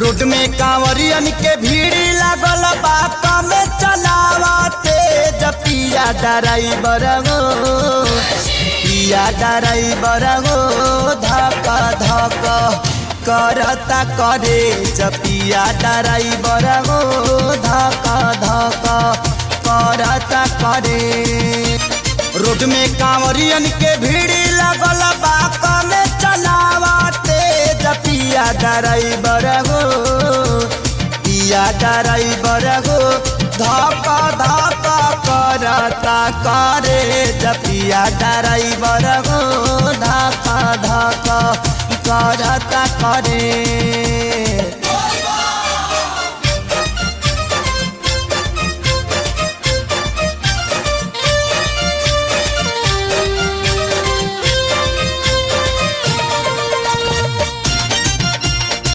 Road में कांवरियन के भीड़ लागल बाका में चलावते पिया ड्राइवर गो पिया ड्राइवर गो धक धक करता करे पिया ड्राइवर गो धक धक करता करे। रोड में कांवरियन के भीड़ लागल बाका में चलावते पिया ड्राइवर गो पिया ड्राइवर गो धक धक करता करे पिया ड्राइवर गो धक धक करता करे।